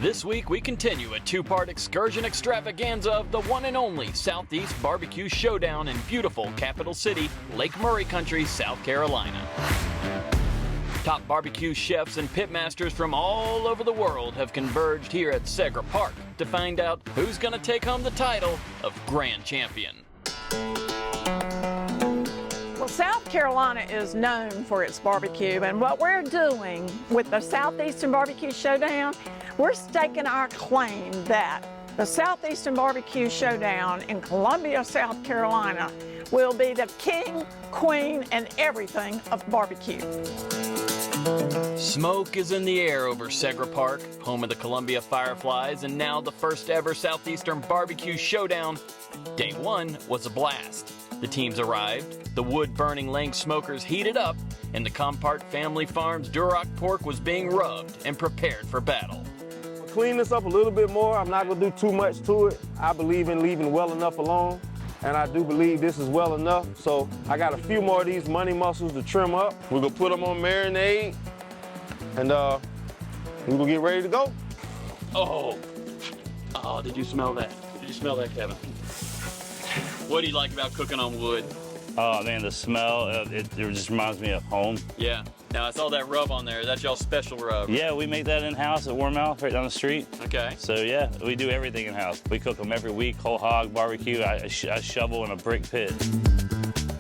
This week we continue a two-part excursion extravaganza of the one and only Southeast BBQ Showdown in beautiful capital city, Lake Murray Country, South Carolina. Top barbecue chefs and pitmasters from all over the world have converged here at Segra Park to find out who's going to take home the title of Grand Champion. Well, South Carolina is known for its barbecue, and what we're doing with the Southeastern BBQ Showdown, we're staking our claim that the Southeastern BBQ Showdown in Columbia, South Carolina will be the king, queen, and everything of barbecue. Smoke is in the air over Segra Park, home of the Columbia Fireflies, and now the first ever Southeastern BBQ Showdown. Day one was a blast. The teams arrived, the wood-burning Lang smokers heated up, and the Compart Family Farms Duroc pork was being rubbed and prepared for battle. Clean this up a little bit more. I'm not gonna do too much to it. I believe in leaving well enough alone, and I do believe this is well enough. So I got a few more of these money mussels to trim up. We're gonna put them on marinade, and we're gonna get ready to go. Oh, did you smell that? Did you smell that, Kevin? What do you like about cooking on wood? Oh man, the smell, it just reminds me of home. Yeah. Now I saw that rub on there. That's y'all's special rub. Yeah, we make that in-house at Warmouth, right down the street. Okay. So yeah, we do everything in-house. We cook them every week, whole hog barbecue. I shovel in a brick pit.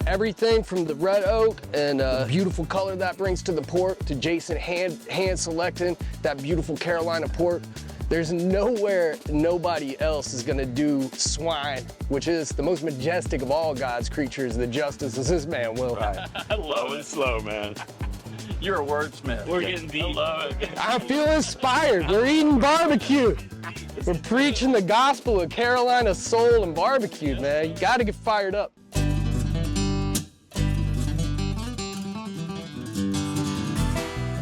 Everything from the red oak and beautiful color that brings to the pork, to Jason hand selecting that beautiful Carolina pork. There's nowhere nobody else is gonna do swine, which is the most majestic of all God's creatures, the justice as this man will. I love it. Slow, man. You're a wordsmith. We're getting deep. I love it. I feel inspired. We're eating barbecue. We're preaching the gospel of Carolina soul and barbecue, man. You gotta get fired up.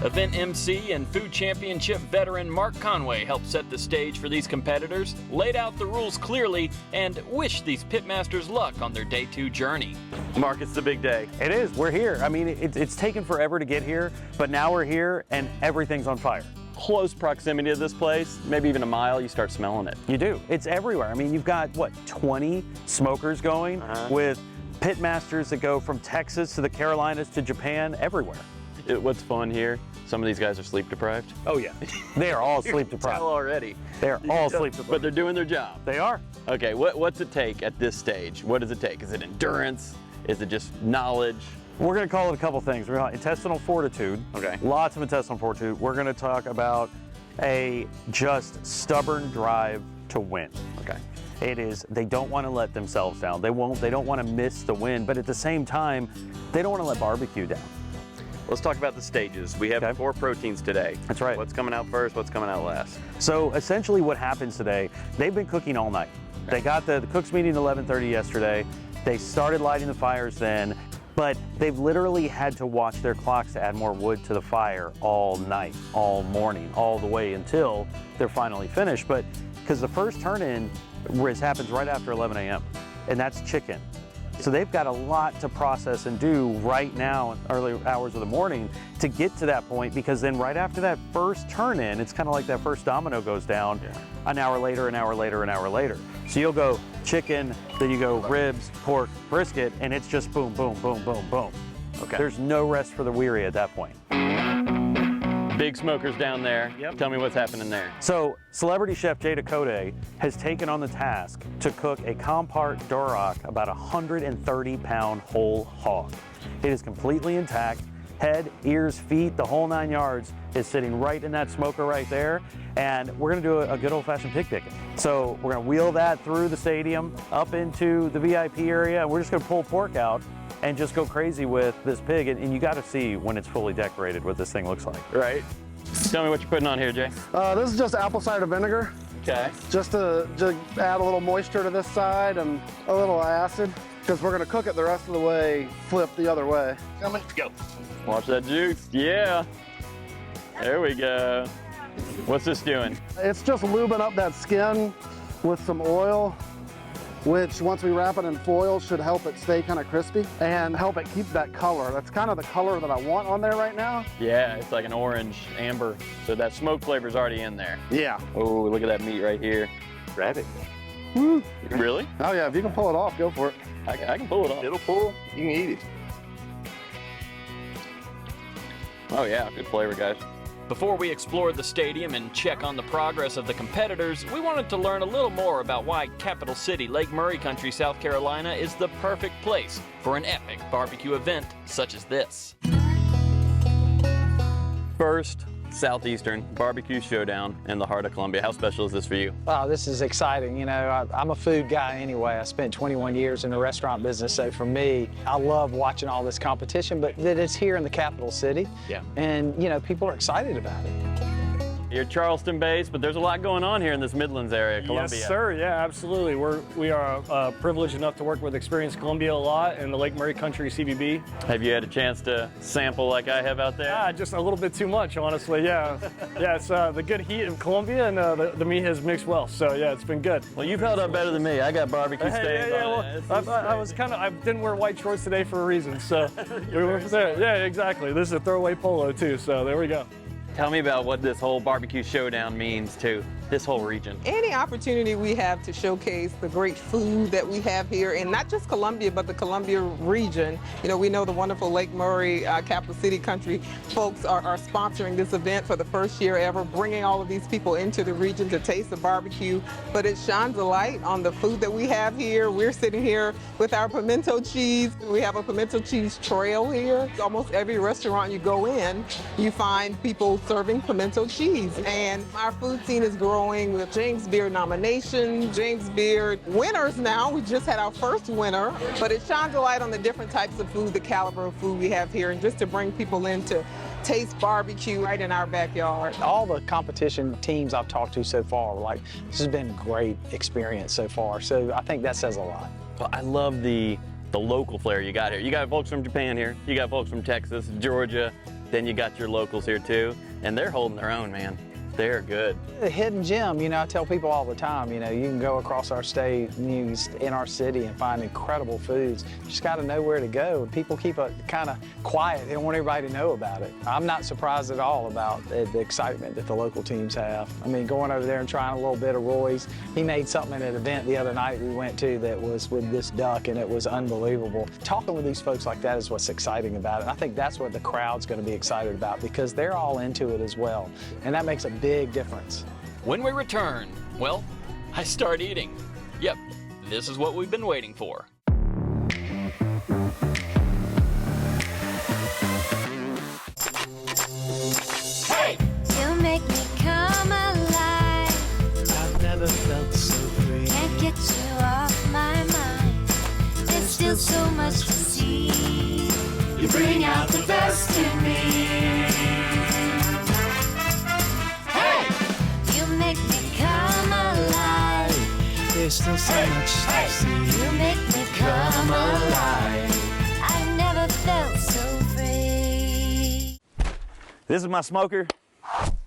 Event MC and food championship veteran Mark Conway helped set the stage for these competitors, laid out the rules clearly, and wished these pitmasters luck on their day two journey. Mark, it's the big day. It is. We're here. I mean, it's taken forever to get here, but now we're here and everything's on fire. Close proximity to this place, maybe even a mile, you start smelling it. You do. It's everywhere. I mean, you've got, what, 20 smokers going with pitmasters that go from Texas to the Carolinas to Japan, everywhere. What's fun here, some of these guys are sleep deprived. Oh, yeah. They are all sleep deprived. Tell already. They're all sleep deprived. But they're doing their job. They are. Okay, what's it take at this stage? What does it take? Is it endurance? Is it just knowledge? We're going to call it a couple things. We're going to intestinal fortitude. Okay. Lots of intestinal fortitude. We're going to talk about a just stubborn drive to win. Okay. It is, they don't want to let themselves down. They don't want to miss the win, but at the same time, they don't want to let barbecue down. Let's talk about the stages. We have 4 proteins today. That's right. What's coming out first? What's coming out last? So essentially what happens today, they've been cooking all night. They got the cooks meeting at 11:30 yesterday. They started lighting the fires then, but they've literally had to watch their clocks to add more wood to the fire all night, all morning, all the way until they're finally finished. But because the first turn-in happens right after 11 a.m., and that's chicken. So they've got a lot to process and do right now in early hours of the morning to get to that point, because then right after that first turn-in, it's kind of like that first domino goes down, an hour later, an hour later, an hour later. So you'll go chicken, then you go ribs, pork, brisket, and it's just boom, boom, boom, boom, boom. Okay. There's no rest for the weary at that point. Big smokers down there. Yep. Tell me what's happening there. So celebrity chef Jada Cote has taken on the task to cook a Compart Duroc, about 130-pound whole hog. It is completely intact. Head, ears, feet, the whole 9 yards is sitting right in that smoker right there. And we're gonna do a good old-fashioned pig picking. So we're gonna wheel that through the stadium, up into the VIP area, and we're just gonna pull pork out and just go crazy with this pig. And you gotta see when it's fully decorated what this thing looks like. Right. Tell me what you're putting on here, Jay. This is just apple cider vinegar. Okay. Just to add a little moisture to this side and a little acid, because we're gonna cook it the rest of the way, flip the other way. Coming, go. Watch that juice. Yeah. There we go. What's this doing? It's just lubing up that skin with some oil which once we wrap it in foil should help it stay kind of crispy and help it keep that color. That's kind of the color that I want on there right now. Yeah, it's like an orange amber. So that smoke flavor's already in there. Yeah. Oh, look at that meat right here. Grab it. Woo. Really? Oh yeah, if you can pull it off, go for it. I can pull it off. It'll pull, you can eat it. Oh yeah, good flavor, guys. Before we explored the stadium and check on the progress of the competitors, we wanted to learn a little more about why Capital City, Lake Murray Country, South Carolina is the perfect place for an epic barbecue event such as this. First, Southeastern BBQ Showdown in the heart of Columbia. How special is this for you? Wow, this is exciting. You know, I'm a food guy anyway. I spent 21 years in the restaurant business, so for me, I love watching all this competition, but that it's here in the capital city. Yeah. And, you know, people are excited about it. You're Charleston based, but there's a lot going on here in this Midlands area, Columbia. Yes, sir. Yeah, absolutely. We are privileged enough to work with Experience Columbia a lot in the Lake Murray Country CBB. Have you had a chance to sample like I have out there? Just a little bit too much, honestly. Yeah. Yeah, it's the good heat of Columbia, and the meat has mixed well. So yeah, it's been good. Well, you've held up better than me. I got barbecue stains on it. I didn't wear white shorts today for a reason. So we went there. Yeah, exactly. This is a throwaway polo too. So there we go. Tell me about what this whole barbecue showdown means to this whole region. Any opportunity we have to showcase the great food that we have here, and not just Columbia, but the Columbia region. You know, we know the wonderful Lake Murray, Capital City Country folks are sponsoring this event for the first year ever, bringing all of these people into the region to taste the barbecue. But it shines a light on the food that we have here. We're sitting here with our pimento cheese. We have a pimento cheese trail here. Almost every restaurant you go in, you find people serving pimento cheese. And our food scene is growing with James Beard nominations, James Beard winners now. We just had our first winner, but it shines a light on the different types of food, the caliber of food we have here, and just to bring people in to taste barbecue right in our backyard. All the competition teams I've talked to so far, like, this has been a great experience so far. So I think that says a lot. Well, I love the local flair you got here. You got folks from Japan here, you got folks from Texas, Georgia, then you got your locals here too, and they're holding their own, man. They're good. The hidden gem, you know, I tell people all the time, you know, you can go across our state, in our city and find incredible foods. You just got to know where to go. And people keep it kind of quiet. They don't want everybody to know about it. I'm not surprised at all about the excitement that the local teams have. I mean, going over there and trying a little bit of Roy's. He made something at an event the other night we went to that was with this duck, and it was unbelievable. Talking with these folks like that is what's exciting about it. And I think that's what the crowd's going to be excited about, because they're all into it as well. And that makes a big difference. When we return, well, I start eating. Yep, this is what we've been waiting for. Hey! You make me come alive. I've never felt so free. Can't get you off my mind. There's still so much to see. You bring out the best in me. Make me come alive. There's still so much to see. You make me come alive. I never felt so free. This is my smoker.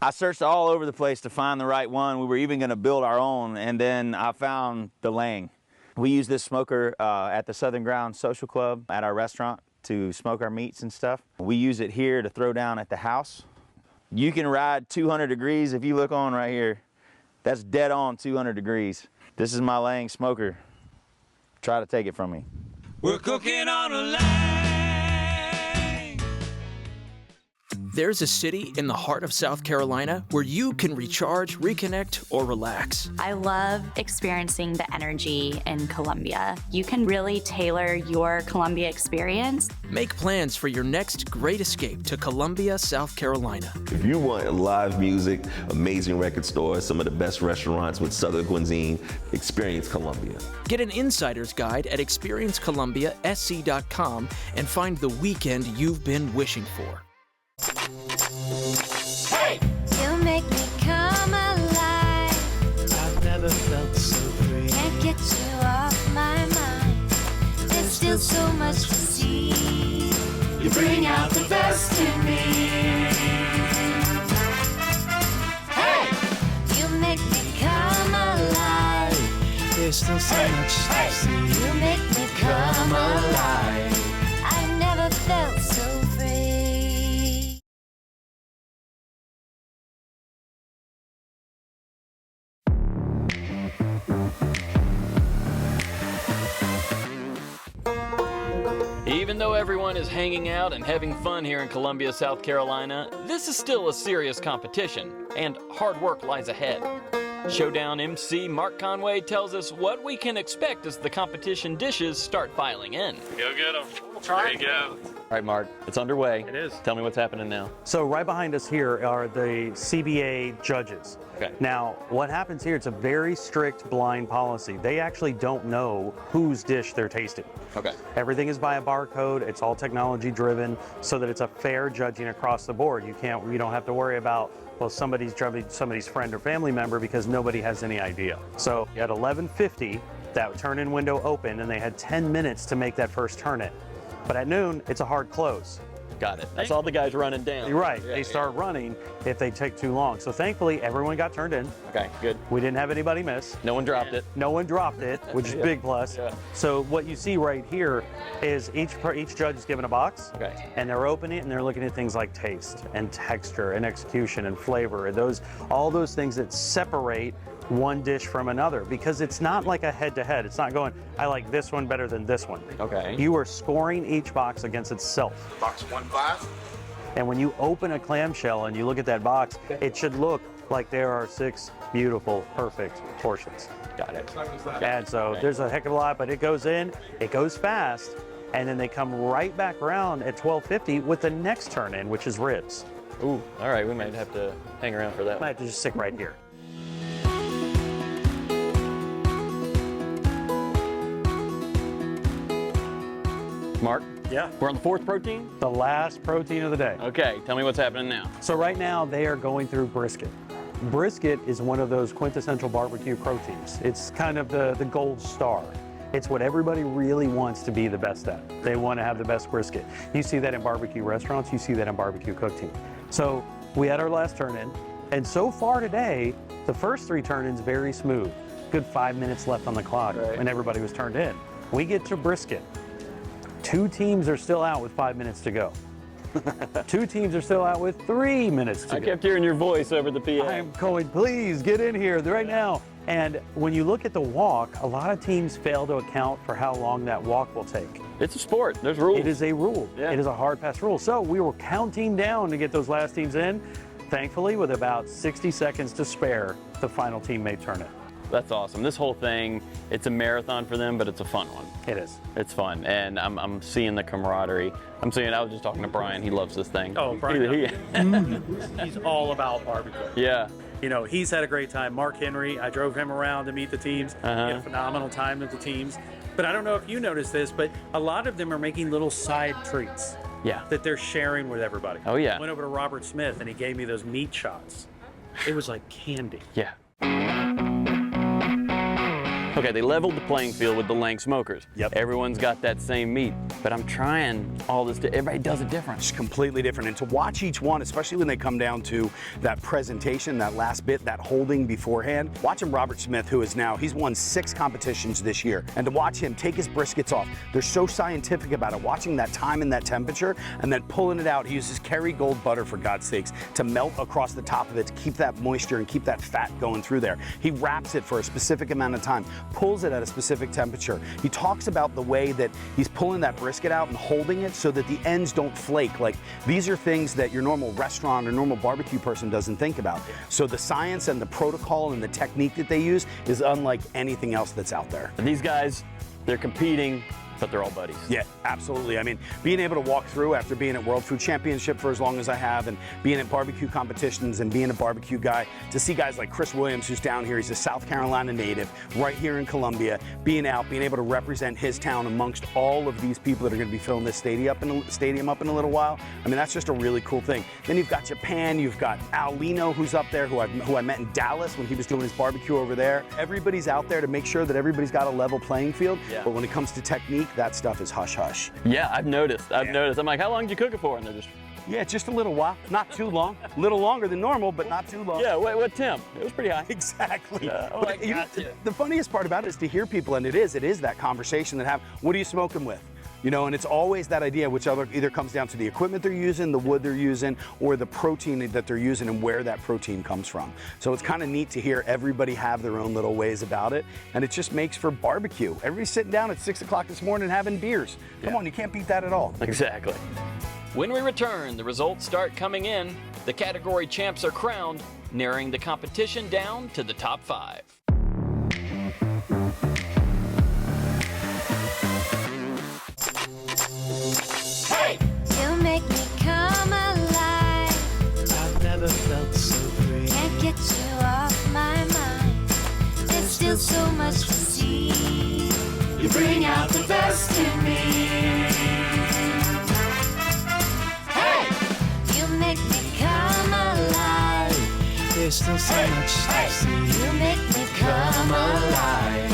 I searched all over the place to find the right one. We were even going to build our own, and then I found the Lang. We use this smoker at the Southern Ground Social Club at our restaurant to smoke our meats and stuff. We use it here to throw down at the house. You can ride 200 degrees if you look on right here. That's dead on 200 degrees. This is my Lang smoker. Try to take it from me. We're cooking on a Lang. There's a city in the heart of South Carolina where you can recharge, reconnect, or relax. I love experiencing the energy in Columbia. You can really tailor your Columbia experience. Make plans for your next great escape to Columbia, South Carolina. If you want live music, amazing record stores, some of the best restaurants with Southern cuisine, experience Columbia. Get an insider's guide at experiencecolumbiasc.com and find the weekend you've been wishing for. Hey! You make me come alive. I've never felt so free. Can't get you off my mind. There's still so much to see. You bring out the best in me. Hey! You make me come alive. There's still so much to see. You make me come alive. I never felt so free. Even though everyone is hanging out and having fun here in Columbia, South Carolina, this is still a serious competition, and hard work lies ahead. Showdown MC Mark Conway tells us what we can expect as the competition dishes start filing in. Go get them. There you go. All right, Mark, it's underway. It is. Tell me what's happening now. So right behind us here are the CBA judges. Okay. Now, what happens here, it's a very strict blind policy. They actually don't know whose dish they're tasting. Okay. Everything is by a barcode. It's all technology driven so that it's a fair judging across the board. You don't have to worry about, well, somebody's judging somebody's friend or family member because nobody has any idea. So at 11:50, that turn-in window opened and they had 10 minutes to make that first turn-in. But at noon, it's a hard close. Got it. That's all the guys running down. You're right. Yeah, they start running if they take too long. So thankfully, everyone got turned in. Okay, good. We didn't have anybody miss. No one dropped it. No one dropped it, which is a big plus. Yeah. So what you see right here is each judge is given a box, Okay. and they're opening it and they're looking at things like taste and texture and execution and flavor and all those things that separate one dish from another, because it's not like a head-to-head. It's not going, I like this one better than this one. Okay. You are scoring each box against itself. Box 1 class. And when you open a clamshell and you look at that box, it should look like there are 6 beautiful, perfect portions. Got it. And so there's a heck of a lot, but it goes in, it goes fast, and then they come right back around at 12:50 with the next turn in, which is ribs. Ooh, all right, we might have to hang around for that. Might have to just stick right here. Mark? Yeah. We're on the 4th protein? The last protein of the day. Okay, tell me what's happening now. So right now they are going through brisket. Brisket is one of those quintessential barbecue proteins. It's kind of the gold star. It's what everybody really wants to be the best at. They want to have the best brisket. You see that in barbecue restaurants, you see that in barbecue cooking. So we had our last turn-in, and so far today, the first 3 turn-ins very smooth. Good 5 minutes left on the clock when everybody was turned in. We get to brisket. 2 teams are still out with 5 minutes to go. 2 teams are still out with 3 minutes to go. I kept hearing your voice over the PA. I'm going, please get in here right now. And when you look at the walk, a lot of teams fail to account for how long that walk will take. It's a sport. There's rules. It is a rule. Yeah. It is a hard pass rule. So we were counting down to get those last teams in. Thankfully, with about 60 seconds to spare, the final team may turn it. That's awesome. This whole thing, it's a marathon for them, but it's a fun one. It is. It's fun, and I'm seeing the camaraderie. I was just talking to Brian. He loves this thing. Oh, Brian. He's all about barbecue. Yeah. You know, he's had a great time. Mark Henry, I drove him around to meet the teams. He had a phenomenal time with the teams. But I don't know if you noticed this, but a lot of them are making little side treats. Yeah. That they're sharing with everybody. Oh, yeah. I went over to Robert Smith and he gave me those meat shots. It was like candy. Yeah. Okay, they leveled the playing field with the Lang smokers. Yep. Everyone's got that same meat, but I'm trying all this, everybody does it different. It's completely different. And to watch each one, especially when they come down to that presentation, that last bit, that holding beforehand, watching Robert Smith, who is now, he's won 6 competitions this year, and to watch him take his briskets off, they're so scientific about it, watching that time and that temperature, and then pulling it out. He uses Kerrygold butter, for God's sakes, to melt across the top of it, to keep that moisture and keep that fat going through there. He wraps it for a specific amount of time, pulls it at a specific temperature. He talks about the way that he's pulling that brisket out and holding it so that the ends don't flake. Like, these are things that your normal restaurant or normal barbecue person doesn't think about. So the science and the protocol and the technique that they use is unlike anything else that's out there. And these guys, they're competing, but they're all buddies. Yeah, absolutely. I mean, being able to walk through after being at World Food Championship for as long as I have, and being at barbecue competitions and being a barbecue guy, to see guys like Chris Williams, who's down here, he's a South Carolina native, right here in Columbia, being able to represent his town amongst all of these people that are going to be filling this stadium up in a little while. I mean, that's just a really cool thing. Then you've got Japan, you've got Al Lino, who's up there, who I met in Dallas when he was doing his barbecue over there. Everybody's out there to make sure that everybody's got a level playing field, but when it comes to technique, that stuff is hush-hush. Yeah, I've noticed. I'm like, how long did you cook it for? And they're just Yeah, just a little while. Not too long. A little longer than normal, but not too long. Yeah, what temp? It was pretty high. Exactly. Oh, But the funniest part about it is to hear people, and it is that conversation that have, what are you smoking with? You know, and it's always that idea, which either comes down to the equipment they're using, the wood they're using, or the protein that they're using and where that protein comes from. So it's kind of neat to hear everybody have their own little ways about it, and it just makes for barbecue. Everybody's sitting down at 6 o'clock this morning having beers. Come on, you can't beat that at all. Exactly. When we return, the results start coming in. The category champs are crowned, narrowing the competition down to the top 5. Hey! You make me come alive. I've never felt so free. Can't get you off my mind. There's still so much to see. You bring out the best in me. Hey! You make me come alive. There's still so much to see. You make me come alive.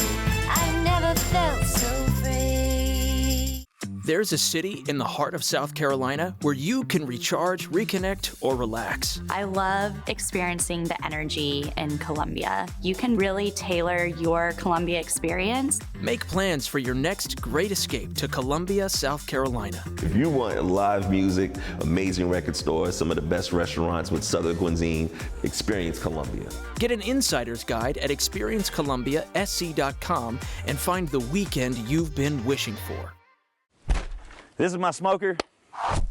I never felt so free. There's a city in the heart of South Carolina where you can recharge, reconnect, or relax. I love experiencing the energy in Columbia. You can really tailor your Columbia experience. Make plans for your next great escape to Columbia, South Carolina. If you want live music, amazing record stores, some of the best restaurants with Southern cuisine, experience Columbia. Get an insider's guide at experiencecolumbiasc.com and find the weekend you've been wishing for. This is my smoker.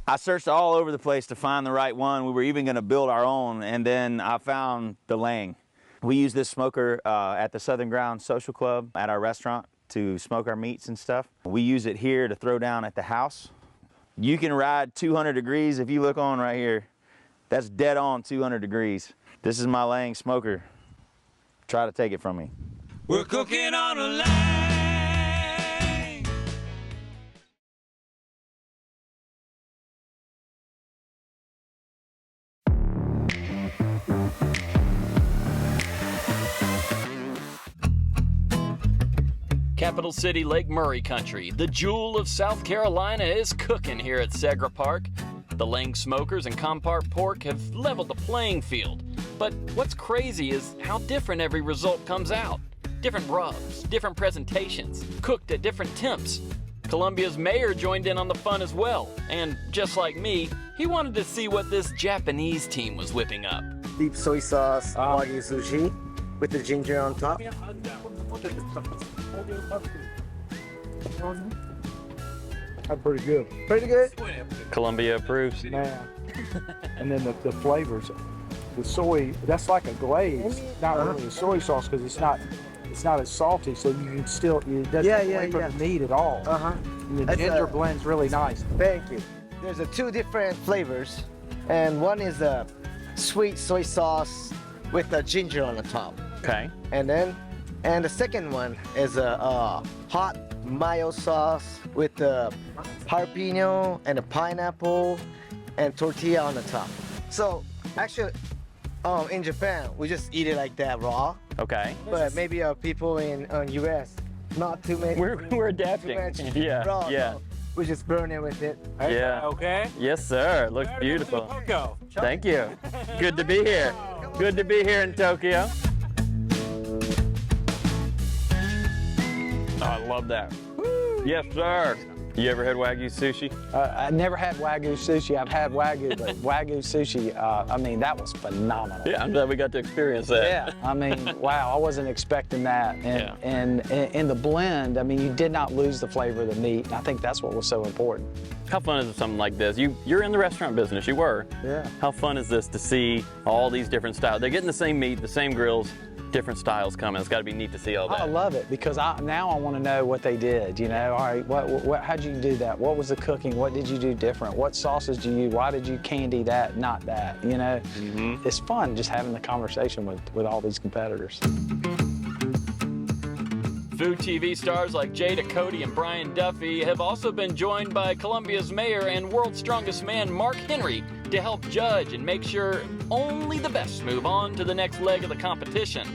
I searched all over the place to find the right one. We were even going to build our own, and then I found the Lang. We use this smoker at the Southern Ground Social Club at our restaurant to smoke our meats and stuff. We use it here to throw down at the house. You can ride 200 degrees if you look on right here. That's dead on 200 degrees. This is my Lang smoker. Try to take it from me. We're cooking on a Lang. Capital City, Lake Murray country, the jewel of South Carolina, is cooking here at Segra Park. The Lang smokers and Compart pork have leveled the playing field. But what's crazy is how different every result comes out. Different rubs, different presentations, cooked at different temps. Columbia's mayor joined in on the fun as well. And just like me, he wanted to see what this Japanese team was whipping up. Deep soy sauce, wagyu sushi with the ginger on top. That's pretty good. Pretty good? Columbia approves. Man. And then the flavors. The soy, that's like a glaze. Not really a soy sauce because it's not as salty, so you can still, it doesn't flavor the meat at all. And the ginger blends really nice. Thank you. There's two different flavors, and one is a sweet soy sauce with the ginger on the top. Okay. And the second one is a hot mayo sauce with the jalapeno and a pineapple and tortilla on the top. So actually, in Japan, we just eat it like that raw. Okay. But maybe people in US, not too many. We're adapting. Yeah. Raw, yeah. So we just burn it with it. Yeah. Okay. Yes, sir. Looks beautiful. Thank you. Good to be here. Good to be here in Tokyo. Oh, I love that. Yes, sir. You ever had Wagyu sushi? I never had Wagyu sushi. I've had Wagyu, but Wagyu sushi, I mean, that was phenomenal. Yeah, I'm glad we got to experience that. Yeah, I mean, wow, I wasn't expecting that. And in the blend, I mean, you did not lose the flavor of the meat. And I think that's what was so important. How fun is something like this? You're in the restaurant business, you were. Yeah. How fun is this to see all these different styles? They're getting the same meat, the same grills, different styles coming. It's got to be neat to see all that. I love it because now I want to know what they did. You know, all right, how'd you do that? What was the cooking? What did you do different? What sauces do you use? Why did you candy that, not that? You know, It's fun just having the conversation with all these competitors. Food TV stars like Jada Cody and Brian Duffy have also been joined by Columbia's mayor and world's strongest man, Mark Henry, to help judge and make sure only the best move on to the next leg of the competition.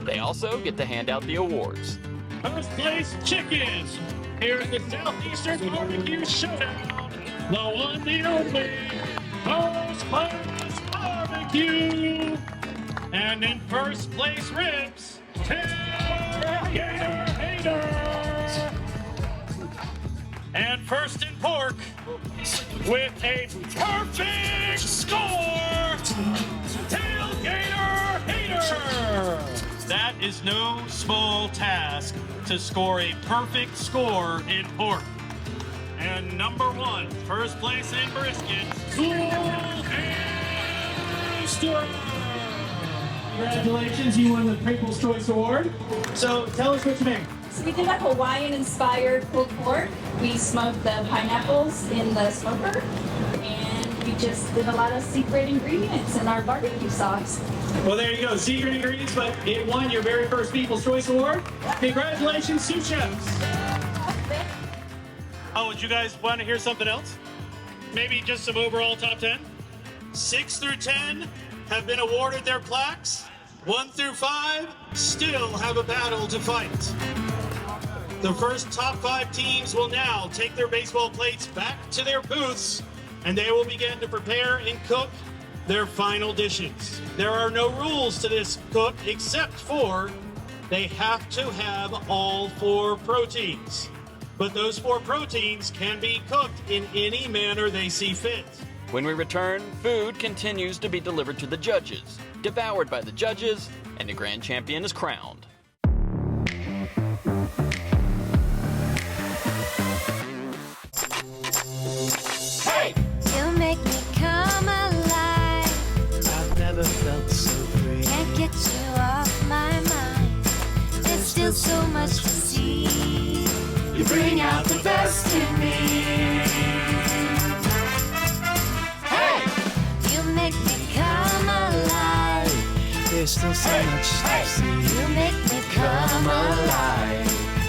They also get to hand out the awards. First place chickens here at the Southeastern BBQ Showdown. The one, the only, First Class BBQ. And in first place ribs, Tailgater Hater. And first in pork, with a perfect score, Tailgater Hater. That is no small task to score a perfect score in pork. And number one, first place in brisket, Cool and Rooster. Congratulations, you won the People's Choice Award. So tell us what you made. So we did a Hawaiian-inspired pulled pork. We smoked the pineapples in the smoker, and we just did a lot of secret ingredients in our barbecue sauce. Well, there you go, secret ingredients, but it won your very first People's Choice Award. Congratulations, sous chefs. Oh, would you guys want to hear something else? Maybe just some overall top 10? 6 through 10 have been awarded their plaques. 1 through 5 still have a battle to fight. The first top 5 teams will now take their baseball plates back to their booths, and they will begin to prepare and cook their final dishes. There are no rules to this cook except for they have to have all 4 proteins. But those 4 proteins can be cooked in any manner they see fit. When we return, food continues to be delivered to the judges, devoured by the judges, and the grand champion is crowned. Hey! You make me come alive. I've never felt so free. Can't get you off my mind. There's still so much to see. You bring out the best in me. You make me come alive. There's still so much to see. You make me come alive.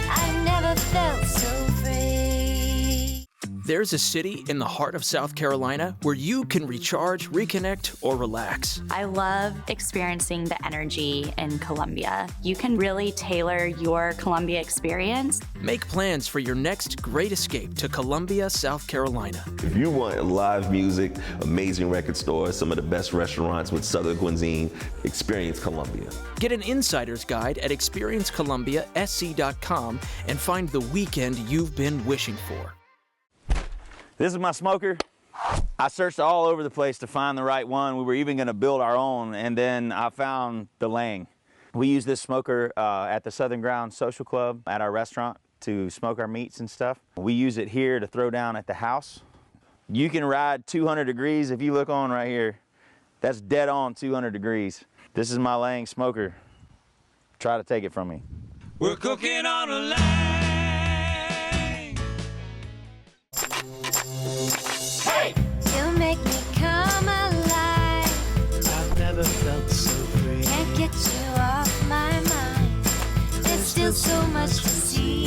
I never felt so free. There's a city in the heart of South Carolina where you can recharge, reconnect, or relax. I love experiencing the energy in Columbia. You can really tailor your Columbia experience. Make plans for your next great escape to Columbia, South Carolina. If you want live music, amazing record stores, some of the best restaurants with Southern cuisine, experience Columbia. Get an insider's guide at experiencecolumbiasc.com and find the weekend you've been wishing for. This is my smoker. I searched all over the place to find the right one. We were even going to build our own, and then I found the Lang. We use this smoker at the Southern Ground Social Club at our restaurant to smoke our meats and stuff. We use it here to throw down at the house. You can ride 200 degrees if you look on right here. That's dead on 200 degrees. This is my Lang smoker. Try to take it from me. We're cooking on a Lang. Hey! You make me come alive. I've never felt so free. Can't get you off my mind. There's still so much to see.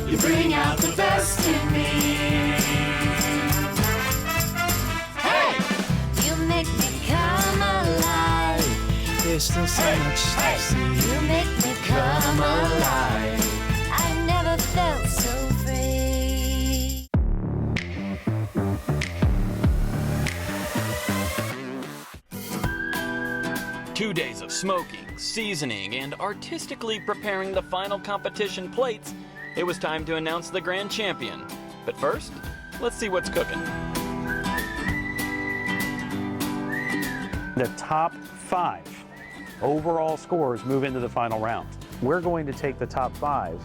You bring out the best in me. Hey! You make me come alive. There's still so much to see. You make me come alive. I never felt so free. 2 days of smoking, seasoning, and artistically preparing the final competition plates, it was time to announce the grand champion. But first, let's see what's cooking. The top 5 overall scores move into the final round. We're going to take the top 5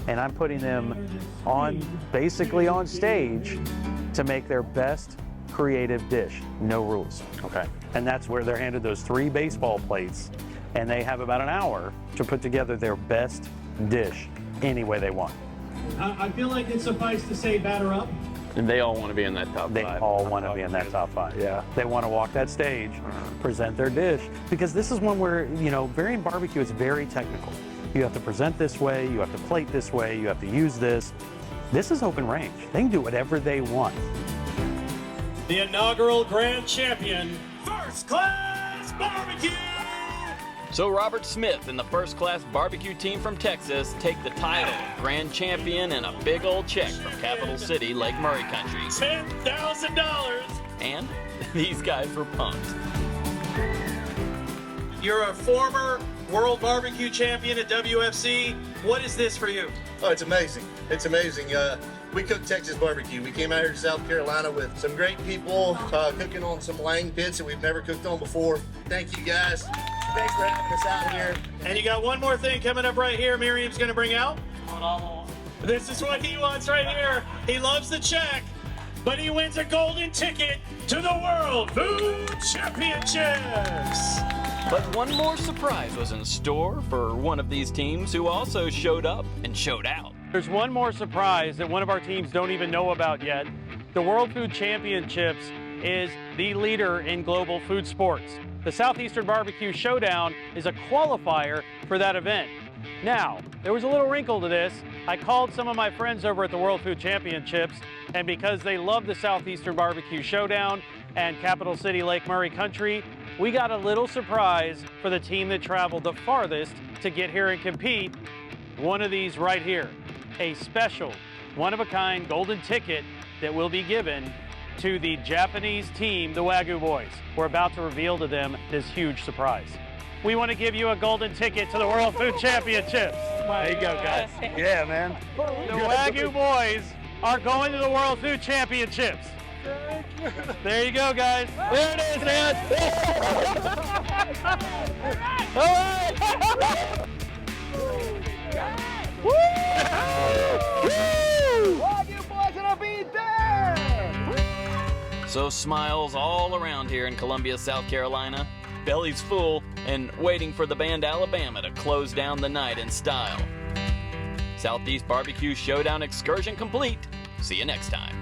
and I'm putting them on, basically on stage to make their best creative dish. No rules. Okay. And that's where they're handed those 3 baseball plates and they have about an hour to put together their best dish any way they want. I feel like it's suffice to say batter up. And they all want to be in that top 5. They all want to be in that top 5, yeah. They want to walk that stage, present their dish, because this is one where, you know, varying barbecue is very technical. You have to present this way, you have to plate this way, you have to use this. This is open range. They can do whatever they want. The inaugural grand champion, First Class BBQ. So Robert Smith and the First Class BBQ team from Texas take the title of grand champion and a big old check from Capital City, Lake Murray Country. $10,000 And these guys were pumped. You're a former world barbecue champion at WFC. What is this for you? Oh, it's amazing. It's amazing. We cook Texas barbecue. We came out here to South Carolina with some great people cooking on some Lang pits that we've never cooked on before. Thank you guys. Thanks for having us out here. And you got one more thing coming up right here Miriam's gonna bring out. This is what he wants right here. He loves the check, but he wins a golden ticket to the World Food Championships. But one more surprise was in store for one of these teams who also showed up and showed out. There's one more surprise that one of our teams don't even know about yet. The World Food Championships is the leader in global food sports. The Southeastern BBQ Showdown is a qualifier for that event. Now, there was a little wrinkle to this. I called some of my friends over at the World Food Championships, and because they love the Southeastern BBQ Showdown and Capital City Lake Murray country, we got a little surprise for the team that traveled the farthest to get here and compete. One of these right here, a special, one-of-a-kind golden ticket that will be given to the Japanese team, the Wagyu Boys. We're about to reveal to them this huge surprise. We want to give you a golden ticket to the World Food Championships. There you go, guys. Yeah, man. The Wagyu Boys are going to the World Food Championships. There you go, guys. There it is, man. All right. Wagyu Boys gonna be there! So smiles all around here in Columbia, South Carolina. Bellies full and waiting for the band Alabama to close down the night in style. Southeast BBQ Showdown excursion complete. See you next time.